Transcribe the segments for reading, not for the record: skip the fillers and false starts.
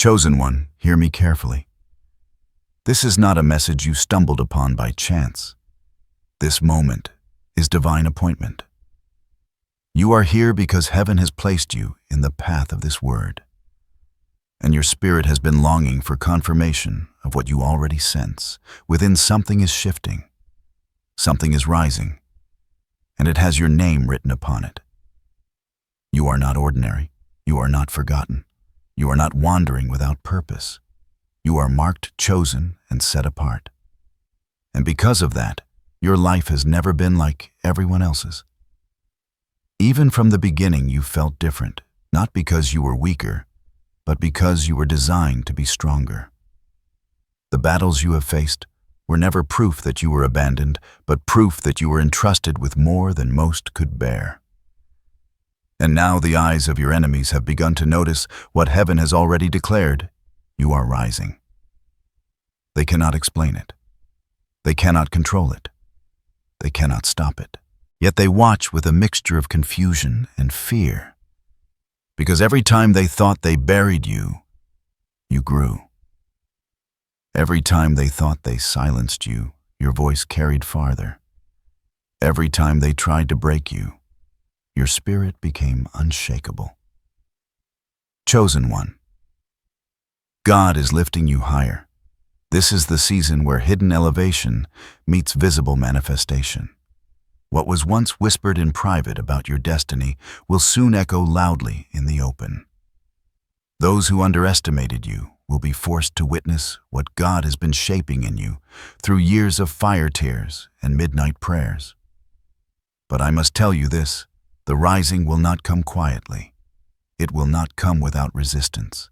Chosen one, hear me carefully. This is not a message you stumbled upon by chance. This moment is divine appointment. You are here because heaven has placed you in the path of this word, and your spirit has been longing for confirmation of what you already sense. Within, something is shifting, something is rising, and it has your name written upon it. You are not ordinary. You are not forgotten. You are not wandering without purpose. You are marked, chosen, and set apart. And because of that, your life has never been like everyone else's. Even from the beginning, you felt different, not because you were weaker, but because you were designed to be stronger. The battles you have faced were never proof that you were abandoned, but proof that you were entrusted with more than most could bear. And now the eyes of your enemies have begun to notice what heaven has already declared. You are rising. They cannot explain it. They cannot control it. They cannot stop it. Yet they watch with a mixture of confusion and fear, because every time they thought they buried you, you grew. Every time they thought they silenced you, your voice carried farther. Every time they tried to break you, your spirit became unshakable. Chosen one, God is lifting you higher. This is the season where hidden elevation meets visible manifestation. What was once whispered in private about your destiny will soon echo loudly in the open. Those who underestimated you will be forced to witness what God has been shaping in you through years of fire tears and midnight prayers. But I must tell you this, the rising will not come quietly. It will not come without resistance.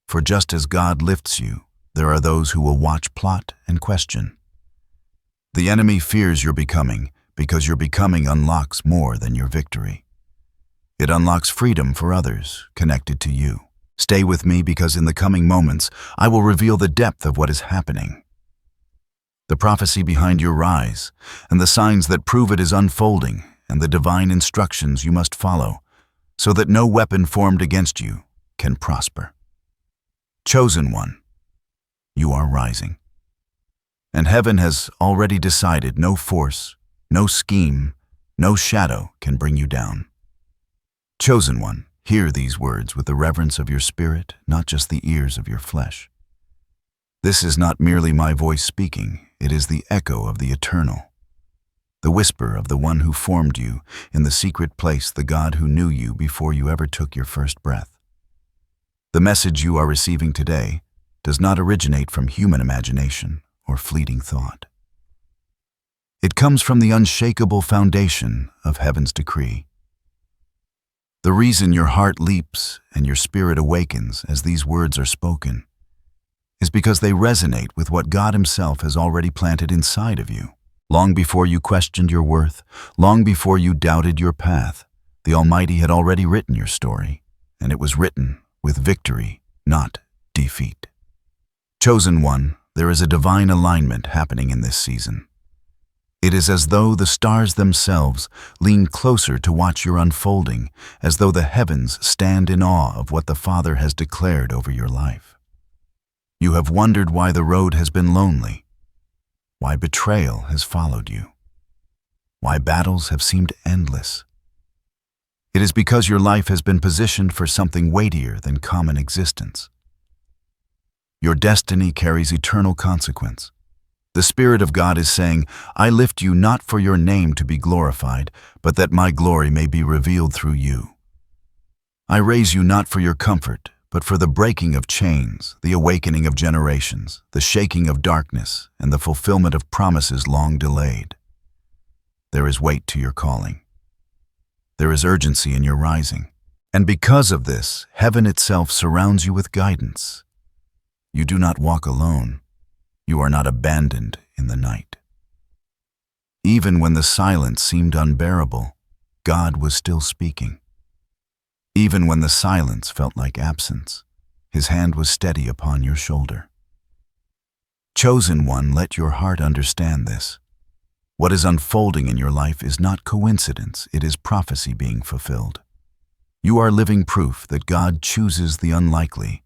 For just as God lifts you, there are those who will watch, plot, and question. The enemy fears your becoming, because your becoming unlocks more than your victory. It unlocks freedom for others connected to you. Stay with me, because in the coming moments, I will reveal the depth of what is happening, the prophecy behind your rise, and the signs that prove it is unfolding, and the divine instructions you must follow, so that no weapon formed against you can prosper. Chosen one, you are rising. And heaven has already decided no force, no scheme, no shadow can bring you down. Chosen one, hear these words with the reverence of your spirit, not just the ears of your flesh. This is not merely my voice speaking, it is the echo of the eternal, the whisper of the one who formed you in the secret place, the God who knew you before you ever took your first breath. The message you are receiving today does not originate from human imagination or fleeting thought. It comes from the unshakable foundation of heaven's decree. The reason your heart leaps and your spirit awakens as these words are spoken is because they resonate with what God Himself has already planted inside of you. Long before you questioned your worth, long before you doubted your path, the Almighty had already written your story, and it was written with victory, not defeat. Chosen one, there is a divine alignment happening in this season. It is as though the stars themselves lean closer to watch your unfolding, as though the heavens stand in awe of what the Father has declared over your life. You have wondered why the road has been lonely, why betrayal has followed you, why battles have seemed endless. It is because your life has been positioned for something weightier than common existence. Your destiny carries eternal consequence. The Spirit of God is saying, I lift you not for your name to be glorified, but that my glory may be revealed through you. I raise you not for your comfort, but for the breaking of chains, the awakening of generations, the shaking of darkness, and the fulfillment of promises long delayed. There is weight to your calling. There is urgency in your rising. And because of this, heaven itself surrounds you with guidance. You do not walk alone. You are not abandoned in the night. Even when the silence seemed unbearable, God was still speaking. Even when the silence felt like absence, His hand was steady upon your shoulder. Chosen one, let your heart understand this. What is unfolding in your life is not coincidence, it is prophecy being fulfilled. You are living proof that God chooses the unlikely,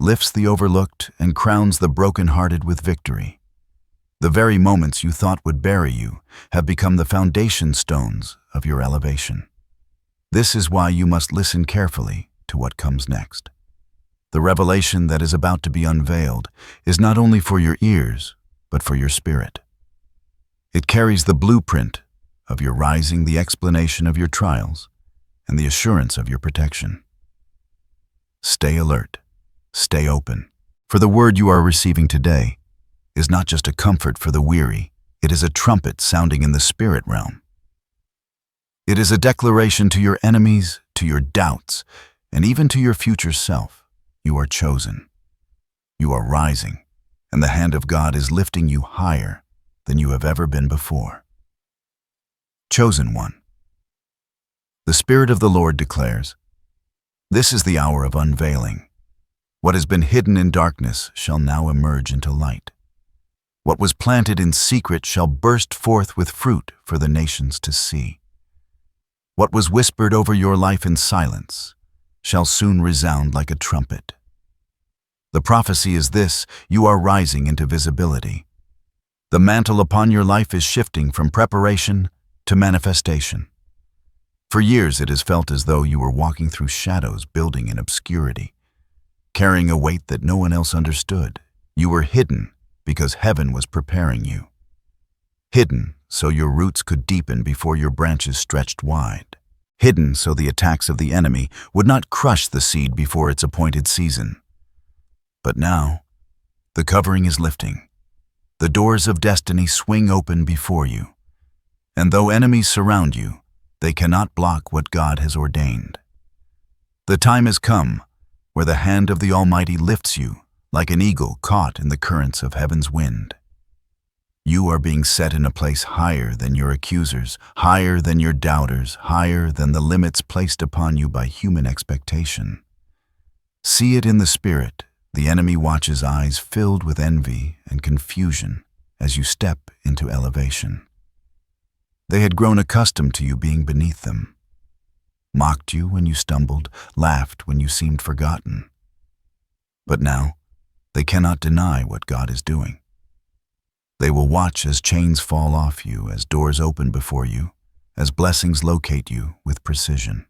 lifts the overlooked, and crowns the brokenhearted with victory. The very moments you thought would bury you have become the foundation stones of your elevation. This is why you must listen carefully to what comes next. The revelation that is about to be unveiled is not only for your ears, but for your spirit. It carries the blueprint of your rising, the explanation of your trials, and the assurance of your protection. Stay alert, stay open, for the word you are receiving today is not just a comfort for the weary, it is a trumpet sounding in the spirit realm. It is a declaration to your enemies, to your doubts, and even to your future self. You are chosen. You are rising, and the hand of God is lifting you higher than you have ever been before. Chosen one. The Spirit of the Lord declares, "This is the hour of unveiling. What has been hidden in darkness shall now emerge into light. What was planted in secret shall burst forth with fruit for the nations to see. What was whispered over your life in silence shall soon resound like a trumpet." The prophecy is this: you are rising into visibility. The mantle upon your life is shifting from preparation to manifestation. For years it has felt as though you were walking through shadows, building in obscurity, carrying a weight that no one else understood. You were hidden because heaven was preparing you. Hidden so your roots could deepen before your branches stretched wide. Hidden so the attacks of the enemy would not crush the seed before its appointed season. But now, the covering is lifting. The doors of destiny swing open before you. And though enemies surround you, they cannot block what God has ordained. The time has come where the hand of the Almighty lifts you like an eagle caught in the currents of heaven's wind. You are being set in a place higher than your accusers, higher than your doubters, higher than the limits placed upon you by human expectation. See it in the Spirit. The enemy watches, eyes filled with envy and confusion as you step into elevation. They had grown accustomed to you being beneath them, mocked you when you stumbled, laughed when you seemed forgotten. But now, they cannot deny what God is doing. They will watch as chains fall off you, as doors open before you, as blessings locate you with precision.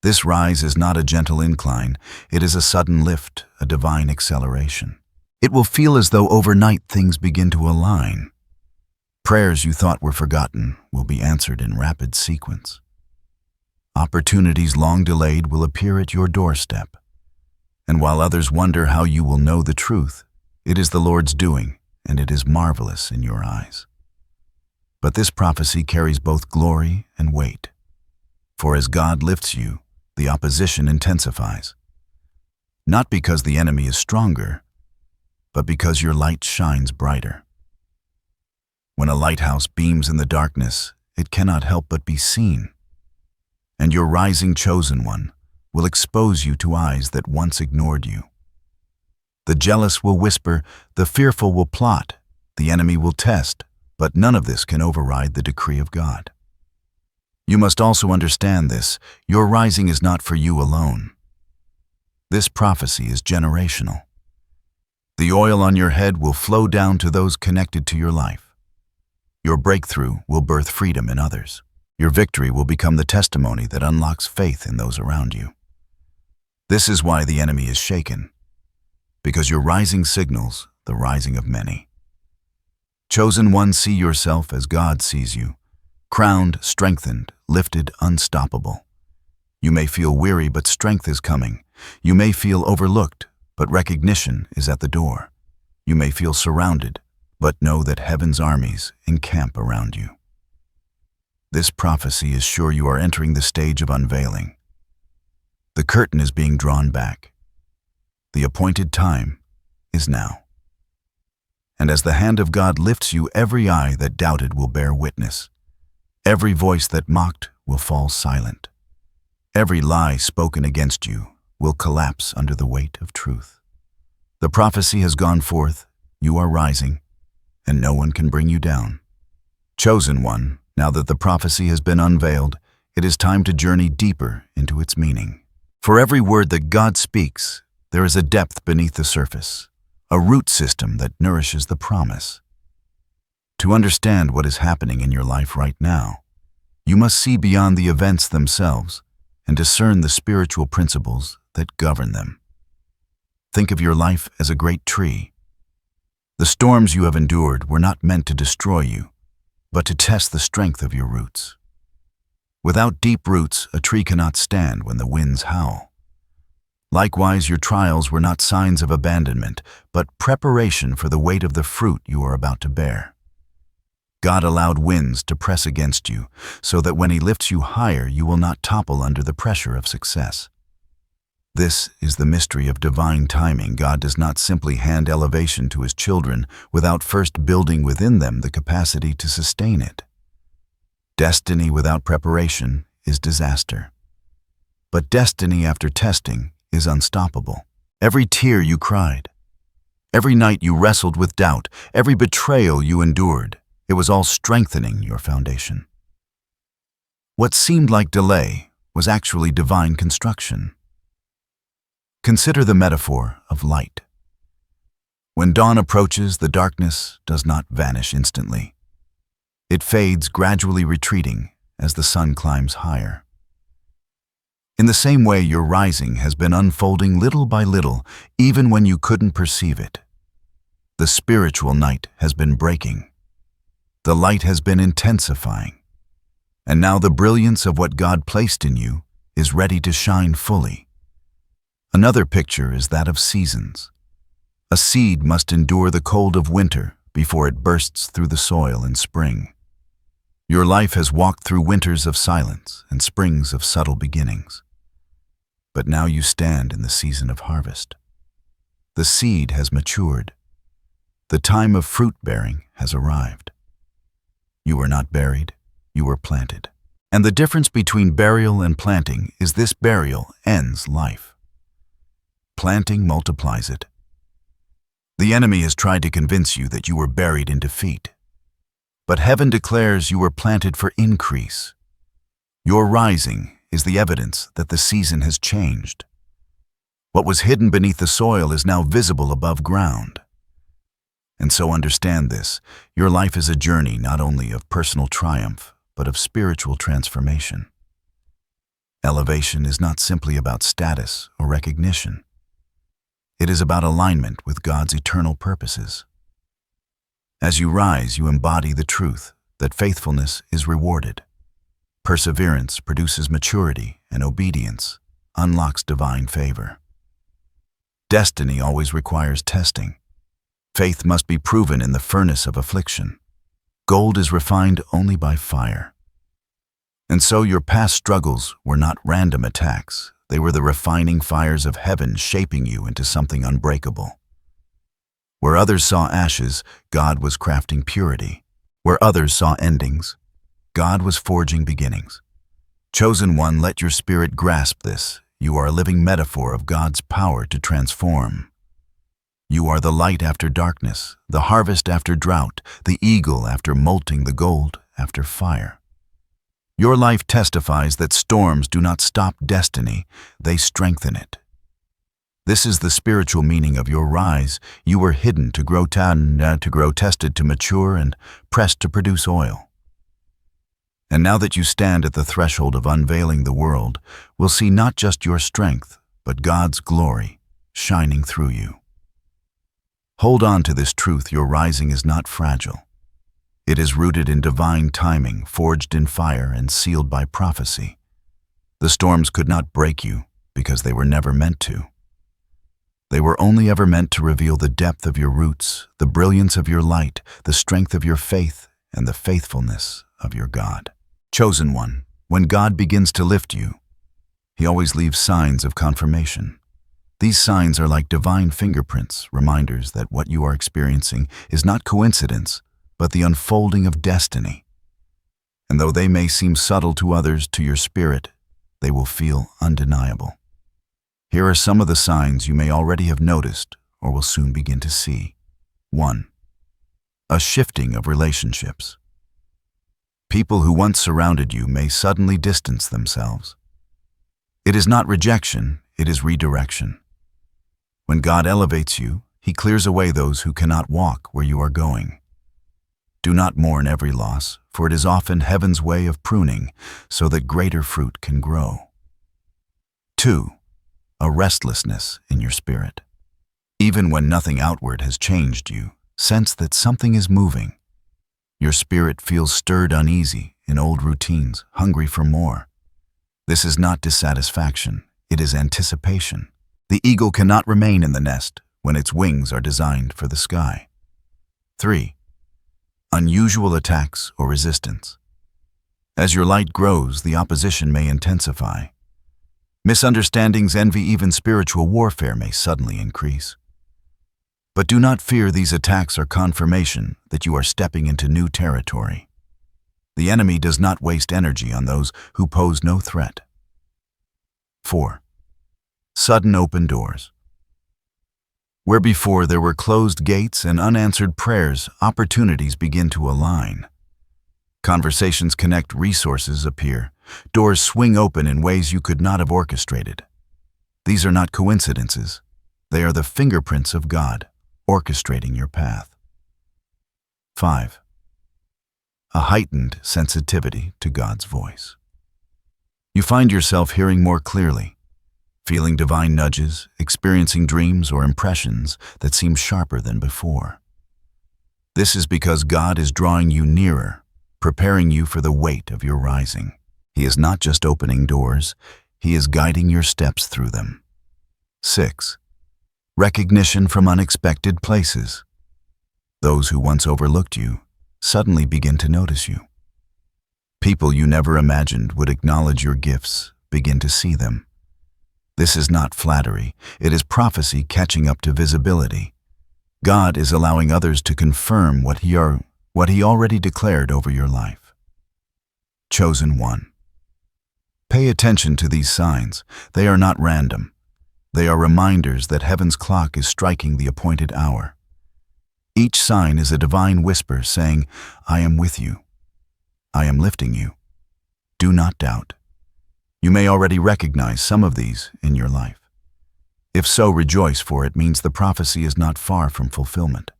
This rise is not a gentle incline, it is a sudden lift, a divine acceleration. It will feel as though overnight things begin to align. Prayers you thought were forgotten will be answered in rapid sequence. Opportunities long delayed will appear at your doorstep. And while others wonder how you will know the truth, it is the Lord's doing, and it is marvelous in your eyes. But this prophecy carries both glory and weight. For as God lifts you, the opposition intensifies. Not because the enemy is stronger, but because your light shines brighter. When a lighthouse beams in the darkness, it cannot help but be seen. And your rising chosen one will expose you to eyes that once ignored you. The jealous will whisper, the fearful will plot, the enemy will test, but none of this can override the decree of God. You must also understand this: your rising is not for you alone. This prophecy is generational. The oil on your head will flow down to those connected to your life. Your breakthrough will birth freedom in others. Your victory will become the testimony that unlocks faith in those around you. This is why the enemy is shaken, because your rising signals the rising of many. Chosen one, see yourself as God sees you, crowned, strengthened, lifted, unstoppable. You may feel weary, but strength is coming. You may feel overlooked, but recognition is at the door. You may feel surrounded, but know that heaven's armies encamp around you. This prophecy is sure you are entering the stage of unveiling. The curtain is being drawn back. The appointed time is now. And as the hand of God lifts you, every eye that doubted will bear witness. Every voice that mocked will fall silent. Every lie spoken against you will collapse under the weight of truth. The prophecy has gone forth, you are rising, and no one can bring you down. Chosen one, now that the prophecy has been unveiled, it is time to journey deeper into its meaning. For every word that God speaks there is a depth beneath the surface, a root system that nourishes the promise. To understand what is happening in your life right now, you must see beyond the events themselves and discern the spiritual principles that govern them. Think of your life as a great tree. The storms you have endured were not meant to destroy you, but to test the strength of your roots. Without deep roots, a tree cannot stand when the winds howl. Likewise, your trials were not signs of abandonment, but preparation for the weight of the fruit you are about to bear. God allowed winds to press against you, so that when He lifts you higher, you will not topple under the pressure of success. This is the mystery of divine timing. God does not simply hand elevation to His children without first building within them the capacity to sustain it. Destiny without preparation is disaster. But destiny after testing is unstoppable. Every tear you cried, every night you wrestled with doubt, every betrayal you endured, it was all strengthening your foundation. What seemed like delay was actually divine construction. Consider the metaphor of light. When dawn approaches, the darkness does not vanish instantly. It fades, gradually retreating as the sun climbs higher. In the same way, your rising has been unfolding little by little, even when you couldn't perceive it. The spiritual night has been breaking. The light has been intensifying. And now the brilliance of what God placed in you is ready to shine fully. Another picture is that of seasons. A seed must endure the cold of winter before it bursts through the soil in spring. Your life has walked through winters of silence and springs of subtle beginnings. But now you stand in the season of harvest. The seed has matured. The time of fruit-bearing has arrived. You were not buried, you were planted. And the difference between burial and planting is this: burial ends life. Planting multiplies it. The enemy has tried to convince you that you were buried in defeat. But heaven declares you were planted for increase. Your rising is the evidence that the season has changed. What was hidden beneath the soil is now visible above ground. And so understand this: your life is a journey not only of personal triumph, but of spiritual transformation. Elevation is not simply about status or recognition. It is about alignment with God's eternal purposes. As you rise, you embody the truth that faithfulness is rewarded. Perseverance produces maturity, and obedience unlocks divine favor. Destiny always requires testing. Faith must be proven in the furnace of affliction. Gold is refined only by fire. And so your past struggles were not random attacks. They were the refining fires of heaven shaping you into something unbreakable. Where others saw ashes, God was crafting purity. Where others saw endings, God was forging beginnings. Chosen one, let your spirit grasp this. You are a living metaphor of God's power to transform. You are the light after darkness, the harvest after drought, the eagle after molting, the gold after fire. Your life testifies that storms do not stop destiny, they strengthen it. This is the spiritual meaning of your rise. You were hidden to grow tested to mature, and pressed to produce oil. And now that you stand at the threshold of unveiling, the world will see not just your strength, but God's glory shining through you. Hold on to this truth: your rising is not fragile. It is rooted in divine timing, forged in fire and sealed by prophecy. The storms could not break you because they were never meant to. They were only ever meant to reveal the depth of your roots, the brilliance of your light, the strength of your faith, and the faithfulness of your God. Chosen one, when God begins to lift you, He always leaves signs of confirmation. These signs are like divine fingerprints, reminders that what you are experiencing is not coincidence, but the unfolding of destiny. And though they may seem subtle to others, to your spirit, they will feel undeniable. Here are some of the signs you may already have noticed or will soon begin to see. 1. A shifting of relationships. People who once surrounded you may suddenly distance themselves. It is not rejection, it is redirection. When God elevates you, He clears away those who cannot walk where you are going. Do not mourn every loss, for it is often heaven's way of pruning so that greater fruit can grow. 2. A restlessness in your spirit. Even when nothing outward has changed you, sense that something is moving. Your spirit feels stirred uneasy in old routines, hungry for more. This is not dissatisfaction, it is anticipation. The eagle cannot remain in the nest when its wings are designed for the sky. 3. Unusual attacks or resistance. As your light grows, the opposition may intensify. Misunderstandings, envy, even spiritual warfare may suddenly increase. But do not fear, these attacks are confirmation that you are stepping into new territory. The enemy does not waste energy on those who pose no threat. 4. Sudden open doors. Where before there were closed gates and unanswered prayers, opportunities begin to align. Conversations connect, resources appear, doors swing open in ways you could not have orchestrated. These are not coincidences. They are the fingerprints of God, orchestrating your path. 5. A heightened sensitivity to God's voice. You find yourself hearing more clearly, feeling divine nudges, experiencing dreams or impressions that seem sharper than before. This is because God is drawing you nearer, preparing you for the weight of your rising. He is not just opening doors, He is guiding your steps through them. 6. Recognition from unexpected places. Those who once overlooked you suddenly begin to notice you. People you never imagined would acknowledge your gifts begin to see them. This is not flattery, it is prophecy catching up to visibility. God is allowing others to confirm what He already declared over your life. Chosen one. Pay attention to these signs. They are not random. They are reminders that heaven's clock is striking the appointed hour. Each sign is a divine whisper saying, I am with you. I am lifting you. Do not doubt. You may already recognize some of these in your life. If so, rejoice, for it means the prophecy is not far from fulfillment.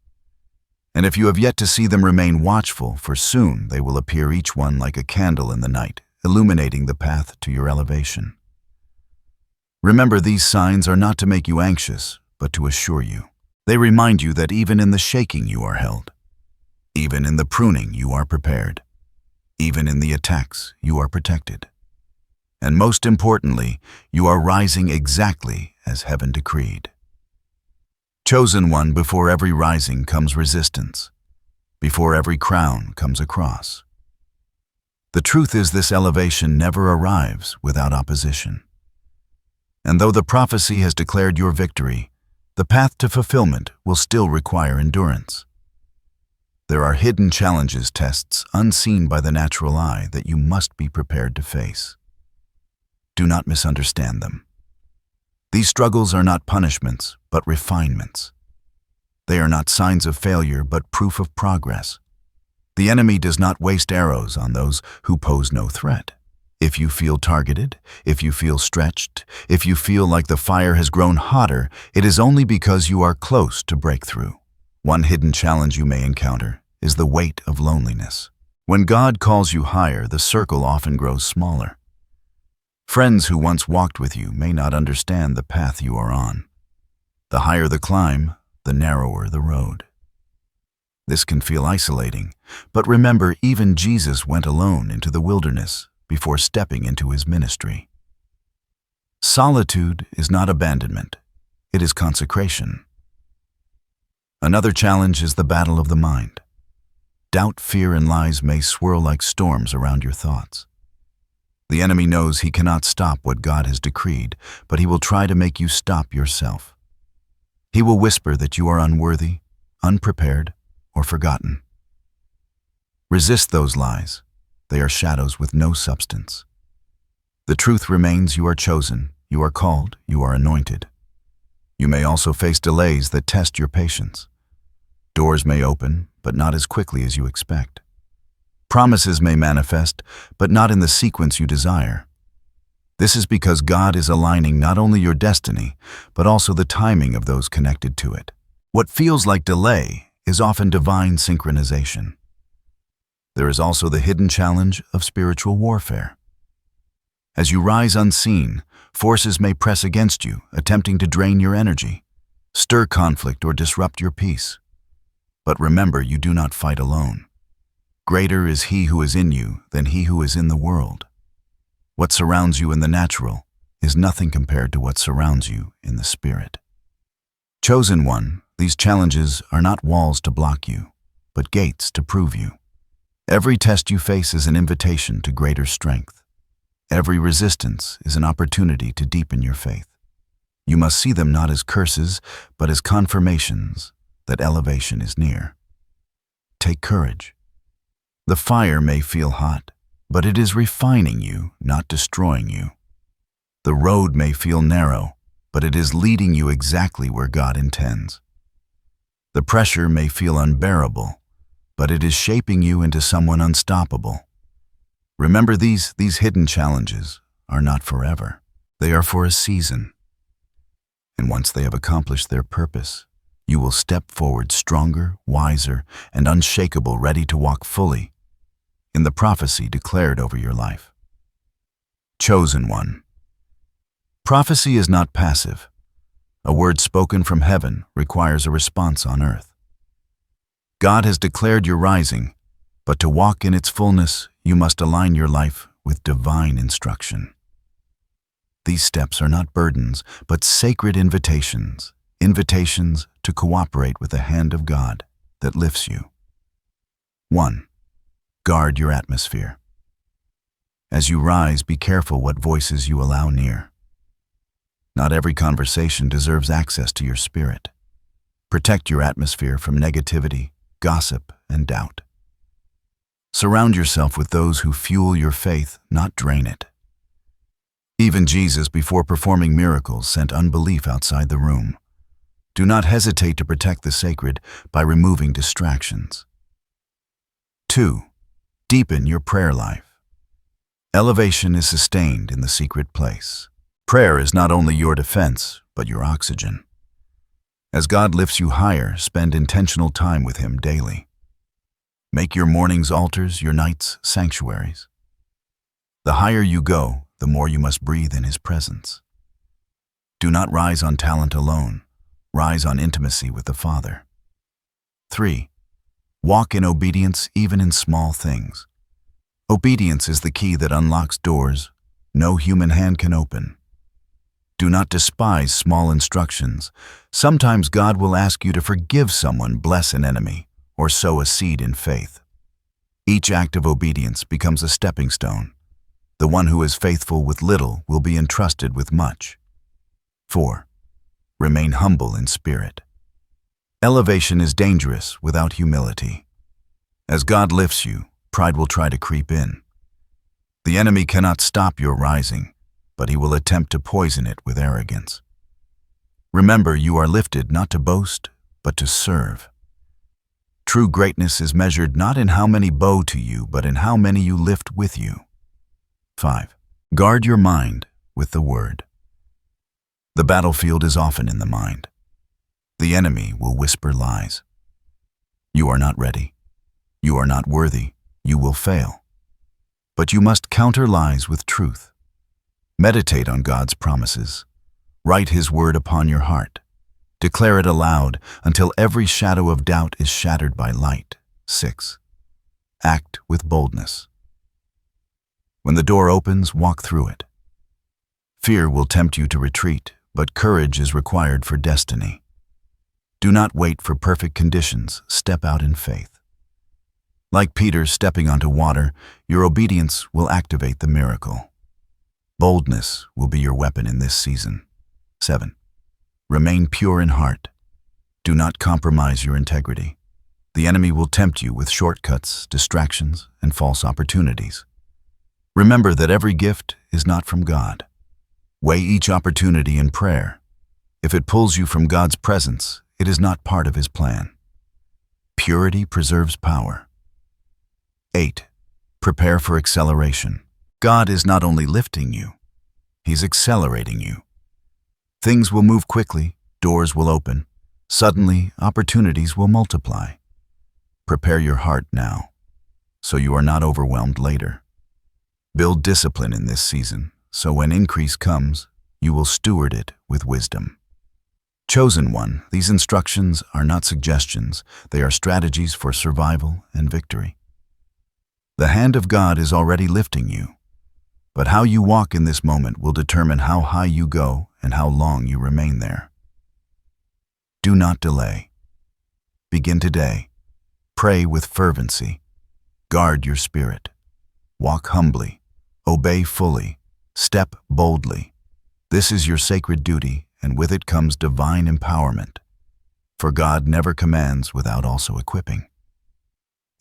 And if you have yet to see them, remain watchful, for soon they will appear, each one like a candle in the night, illuminating the path to your elevation. Remember, these signs are not to make you anxious, but to assure you. They remind you that even in the shaking you are held. Even in the pruning you are prepared. Even in the attacks you are protected. And most importantly, you are rising exactly as heaven decreed. Chosen one, before every rising comes resistance. Before every crown comes a cross. The truth is, this elevation never arrives without opposition. And though the prophecy has declared your victory, the path to fulfillment will still require endurance. There are hidden challenges, tests unseen by the natural eye, that you must be prepared to face. Do not misunderstand them. These struggles are not punishments, but refinements. They are not signs of failure, but proof of progress. The enemy does not waste arrows on those who pose no threat. If you feel targeted, if you feel stretched, if you feel like the fire has grown hotter, it is only because you are close to breakthrough. One hidden challenge you may encounter is the weight of loneliness. When God calls you higher, the circle often grows smaller. Friends who once walked with you may not understand the path you are on. The higher the climb, the narrower the road. This can feel isolating, but remember, even Jesus went alone into the wilderness before stepping into His ministry. Solitude is not abandonment, it is consecration. Another challenge is the battle of the mind. Doubt, fear, and lies may swirl like storms around your thoughts. The enemy knows he cannot stop what God has decreed, but he will try to make you stop yourself. He will whisper that you are unworthy, unprepared, or forgotten. Resist those lies. They are shadows with no substance. The truth remains: you are chosen, you are called, you are anointed. You may also face delays that test your patience. Doors may open, but not as quickly as you expect. Promises may manifest, but not in the sequence you desire. This is because God is aligning not only your destiny, but also the timing of those connected to it. What feels like delay is often divine synchronization. There is also the hidden challenge of spiritual warfare. As you rise unseen, forces may press against you, attempting to drain your energy, stir conflict, or disrupt your peace. But remember, you do not fight alone. Greater is He who is in you than he who is in the world. What surrounds you in the natural is nothing compared to what surrounds you in the spirit. Chosen one, these challenges are not walls to block you, but gates to prove you. Every test you face is an invitation to greater strength. Every resistance is an opportunity to deepen your faith. You must see them not as curses, but as confirmations that elevation is near. Take courage. The fire may feel hot, but it is refining you, not destroying you. The road may feel narrow, but it is leading you exactly where God intends. The pressure may feel unbearable, but it is shaping you into someone unstoppable. Remember, these hidden challenges are not forever. They are for a season. And once they have accomplished their purpose, you will step forward stronger, wiser, and unshakable, ready to walk fully in the prophecy declared over your life. Chosen one. Prophecy is not passive. A word spoken from heaven requires a response on earth. God has declared your rising, but to walk in its fullness, you must align your life with divine instruction. These steps are not burdens, but sacred invitations, invitations to cooperate with the hand of God that lifts you. 1. Guard your atmosphere. As you rise, be careful what voices you allow near. Not every conversation deserves access to your spirit. Protect your atmosphere from negativity, gossip, and doubt. Surround yourself with those who fuel your faith, not drain it. Even Jesus, before performing miracles, sent unbelief outside the room. Do not hesitate to protect the sacred by removing distractions. 2. Deepen your prayer life. Elevation is sustained in the secret place. Prayer is not only your defense, but your oxygen. As God lifts you higher, spend intentional time with Him daily. Make your mornings altars, your nights sanctuaries. The higher you go, the more you must breathe in His presence. Do not rise on talent alone. Rise on intimacy with the Father. 3. Walk in obedience even in small things. Obedience is the key that unlocks doors no human hand can open. Do not despise small instructions. Sometimes God will ask you to forgive someone, bless an enemy, or sow a seed in faith. Each act of obedience becomes a stepping stone. The one who is faithful with little will be entrusted with much. 4. Remain humble in spirit. Elevation is dangerous without humility. As God lifts you, pride will try to creep in. The enemy cannot stop your rising, but he will attempt to poison it with arrogance. Remember, you are lifted not to boast, but to serve. True greatness is measured not in how many bow to you, but in how many you lift with you. 5. Guard your mind with the Word. The battlefield is often in the mind. The enemy will whisper lies. You are not ready. You are not worthy. You will fail. But you must counter lies with truth. Meditate on God's promises. Write His word upon your heart. Declare it aloud until every shadow of doubt is shattered by light. 6. Act with boldness. When the door opens, walk through it. Fear will tempt you to retreat, but courage is required for destiny. Do not wait for perfect conditions. Step out in faith. Like Peter stepping onto water, your obedience will activate the miracle. Boldness will be your weapon in this season. 7. Remain pure in heart. Do not compromise your integrity. The enemy will tempt you with shortcuts, distractions, and false opportunities. Remember that every gift is not from God. Weigh each opportunity in prayer. If it pulls you from God's presence, it is not part of His plan. Purity preserves power. 8. Prepare for acceleration. God is not only lifting you, He's accelerating you. Things will move quickly, doors will open. Suddenly, opportunities will multiply. Prepare your heart now, so you are not overwhelmed later. Build discipline in this season, so when increase comes, you will steward it with wisdom. Chosen one, these instructions are not suggestions, they are strategies for survival and victory. The hand of God is already lifting you, but how you walk in this moment will determine how high you go and how long you remain there. Do not delay. Begin today. Pray with fervency. Guard your spirit. Walk humbly. Obey fully. Step boldly. This is your sacred duty, and with it comes divine empowerment. For God never commands without also equipping.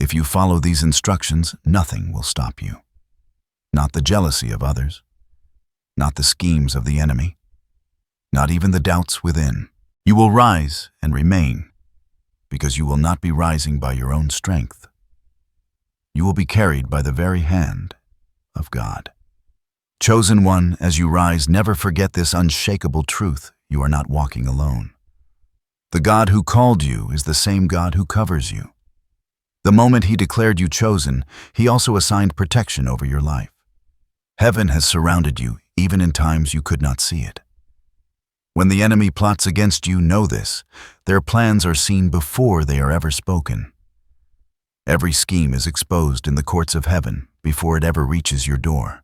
If you follow these instructions, nothing will stop you. Not the jealousy of others, not the schemes of the enemy, not even the doubts within. You will rise and remain, because you will not be rising by your own strength. You will be carried by the very hand of God. Chosen one, as you rise, never forget this unshakable truth: you are not walking alone. The God who called you is the same God who covers you. The moment He declared you chosen, He also assigned protection over your life. Heaven has surrounded you, even in times you could not see it. When the enemy plots against you, know this: their plans are seen before they are ever spoken. Every scheme is exposed in the courts of heaven before it ever reaches your door.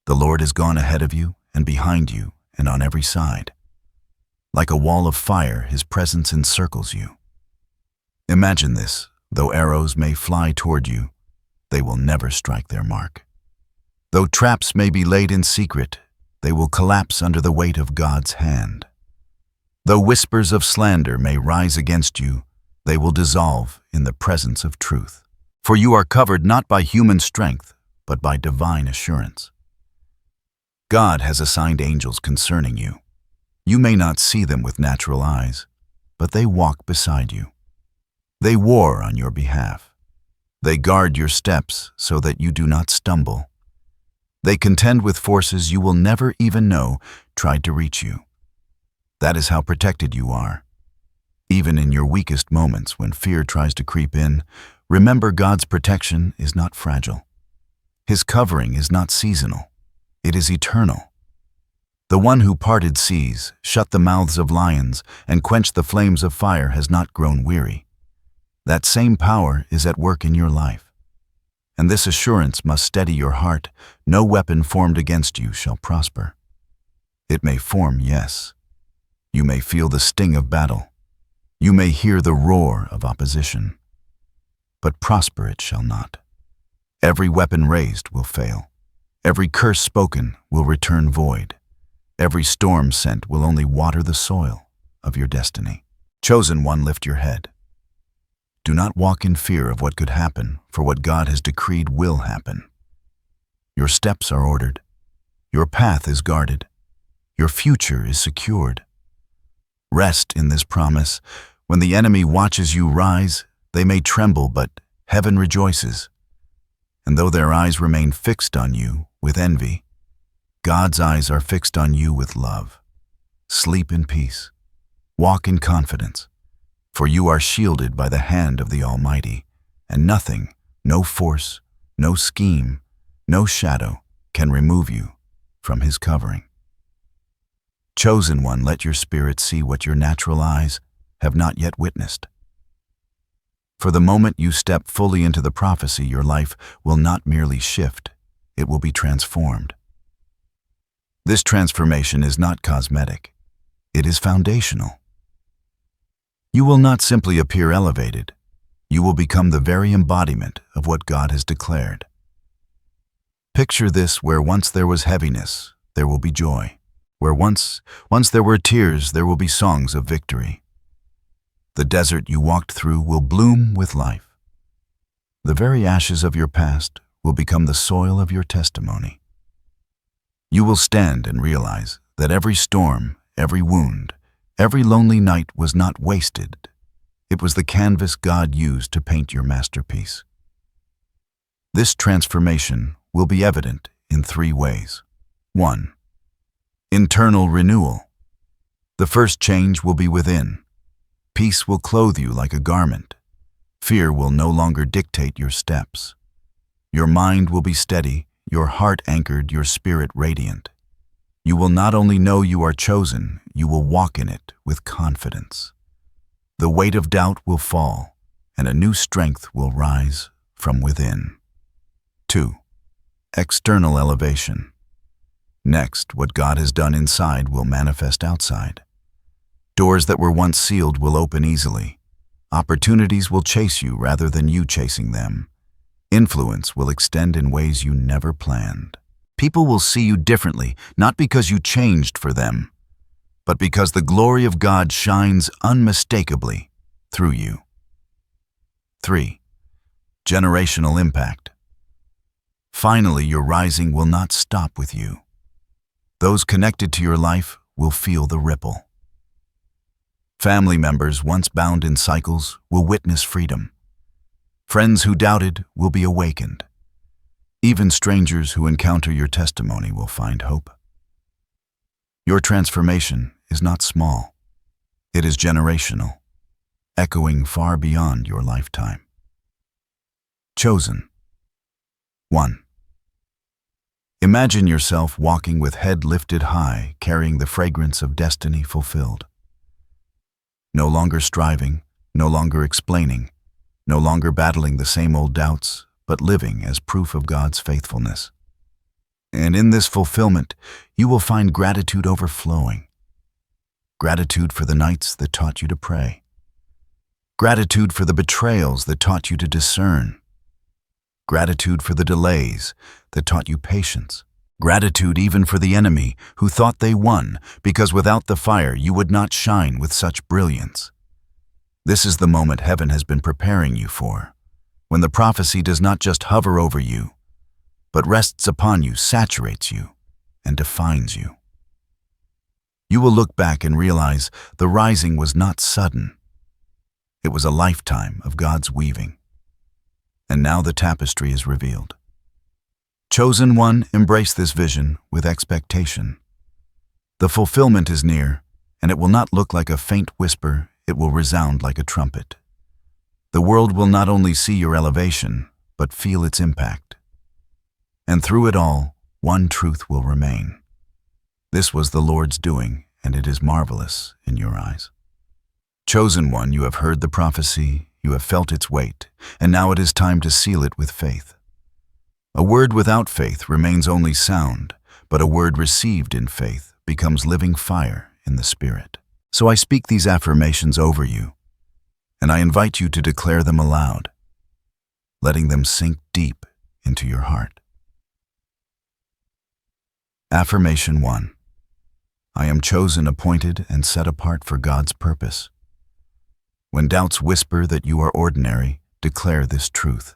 The Lord has gone ahead of you and behind you and on every side. Like a wall of fire, His presence encircles you. Imagine this: though arrows may fly toward you, they will never strike their mark. Though traps may be laid in secret, they will collapse under the weight of God's hand. Though whispers of slander may rise against you, they will dissolve in the presence of truth. For you are covered not by human strength, but by divine assurance. God has assigned angels concerning you. You may not see them with natural eyes, but they walk beside you. They war on your behalf. They guard your steps so that you do not stumble. They contend with forces you will never even know tried to reach you. That is how protected you are. Even in your weakest moments, when fear tries to creep in, remember God's protection is not fragile. His covering is not seasonal. It is eternal. The one who parted seas, shut the mouths of lions, and quenched the flames of fire has not grown weary. That same power is at work in your life. And this assurance must steady your heart: no weapon formed against you shall prosper. It may form, yes. You may feel the sting of battle. You may hear the roar of opposition. But prosper it shall not. Every weapon raised will fail. Every curse spoken will return void. Every storm sent will only water the soil of your destiny. Chosen one, lift your head. Do not walk in fear of what could happen, for what God has decreed will happen. Your steps are ordered. Your path is guarded. Your future is secured. Rest in this promise. When the enemy watches you rise, they may tremble, but heaven rejoices. And though their eyes remain fixed on you with envy, God's eyes are fixed on you with love. Sleep in peace. Walk in confidence. For you are shielded by the hand of the Almighty, and nothing, no force, no scheme, no shadow can remove you from His covering. Chosen one, let your spirit see what your natural eyes have not yet witnessed. For the moment you step fully into the prophecy, your life will not merely shift, it will be transformed. This transformation is not cosmetic, it is foundational. You will not simply appear elevated, you will become the very embodiment of what God has declared. Picture this: where once there was heaviness, there will be joy. Where once there were tears, there will be songs of victory. The desert you walked through will bloom with life. The very ashes of your past will become the soil of your testimony. You will stand and realize that every storm, every wound, every lonely night was not wasted. It was the canvas God used to paint your masterpiece. This transformation will be evident in 3 ways. 1. Internal renewal. The first change will be within. Peace will clothe you like a garment. Fear will no longer dictate your steps. Your mind will be steady, your heart anchored, your spirit radiant. You will not only know you are chosen, you will walk in it with confidence. The weight of doubt will fall, and a new strength will rise from within. 2. External elevation. Next, what God has done inside will manifest outside. Doors that were once sealed will open easily. Opportunities will chase you rather than you chasing them. Influence will extend in ways you never planned. People will see you differently, not because you changed for them, but because the glory of God shines unmistakably through you. 3. Generational impact. Finally, your rising will not stop with you. Those connected to your life will feel the ripple. Family members once bound in cycles will witness freedom. Friends who doubted will be awakened. Even strangers who encounter your testimony will find hope. Your transformation is not small. It is generational, echoing far beyond your lifetime. Chosen. 1. Imagine yourself walking with head lifted high, carrying the fragrance of destiny fulfilled. No longer striving, no longer explaining, no longer battling the same old doubts, but living as proof of God's faithfulness. And in this fulfillment, you will find gratitude overflowing. Gratitude for the nights that taught you to pray. Gratitude for the betrayals that taught you to discern. Gratitude for the delays that taught you patience. Gratitude even for the enemy who thought they won, because without the fire you would not shine with such brilliance. This is the moment heaven has been preparing you for, when the prophecy does not just hover over you, but rests upon you, saturates you, and defines you. You will look back and realize the rising was not sudden. It was a lifetime of God's weaving. And now the tapestry is revealed. Chosen one, embrace this vision with expectation. The fulfillment is near, and it will not look like a faint whisper, it will resound like a trumpet. The world will not only see your elevation, but feel its impact. And through it all, one truth will remain. This was the Lord's doing, and it is marvelous in your eyes. Chosen one, you have heard the prophecy, you have felt its weight, and now it is time to seal it with faith. A word without faith remains only sound, but a word received in faith becomes living fire in the Spirit. So I speak these affirmations over you, and I invite you to declare them aloud, letting them sink deep into your heart. Affirmation 1. I am chosen, appointed, and set apart for God's purpose. When doubts whisper that you are ordinary, declare this truth.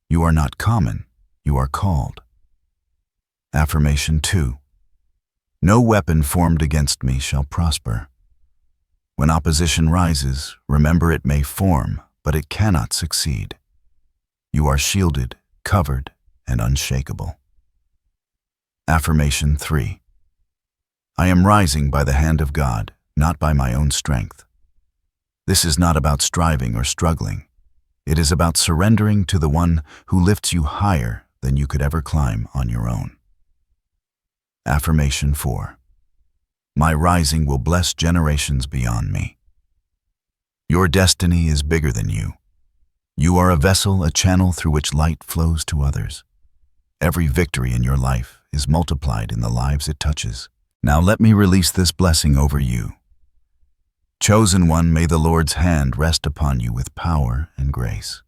You are not common, you are called. Affirmation 2. No weapon formed against me shall prosper. When opposition rises, remember it may form, but it cannot succeed. You are shielded, covered, and unshakable. Affirmation 3. I am rising by the hand of God, not by my own strength. This is not about striving or struggling. It is about surrendering to the one who lifts you higher than you could ever climb on your own. Affirmation 4. My rising will bless generations beyond me. Your destiny is bigger than you. You are a vessel, a channel through which light flows to others. Every victory in your life is multiplied in the lives it touches. Now let me release this blessing over you. Chosen one, may the Lord's hand rest upon you with power and grace.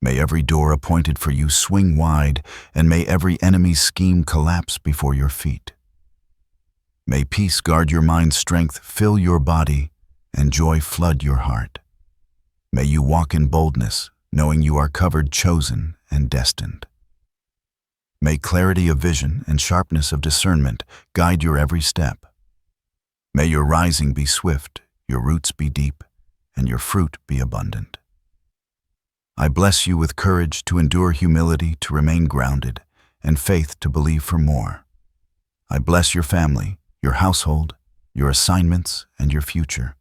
May every door appointed for you swing wide, and may every enemy's scheme collapse before your feet. May peace guard your mind's strength, fill your body, and joy flood your heart. May you walk in boldness, knowing you are covered, chosen, and destined. May clarity of vision and sharpness of discernment guide your every step. May your rising be swift, your roots be deep, and your fruit be abundant. I bless you with courage to endure, humility to remain grounded, and faith to believe for more. I bless your family, your household, your assignments, and your future.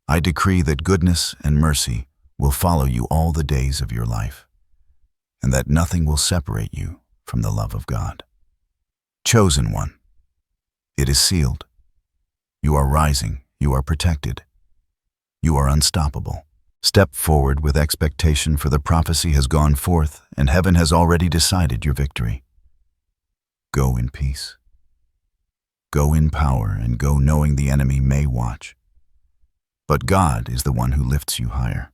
I decree that goodness and mercy will follow you all the days of your life, and that nothing will separate you from the love of God. Chosen one, it is sealed. You are rising, you are protected, you are unstoppable. Step forward with expectation, for the prophecy has gone forth, and heaven has already decided your victory. Go in peace. Go in power, and go knowing the enemy may watch. But God is the one who lifts you higher.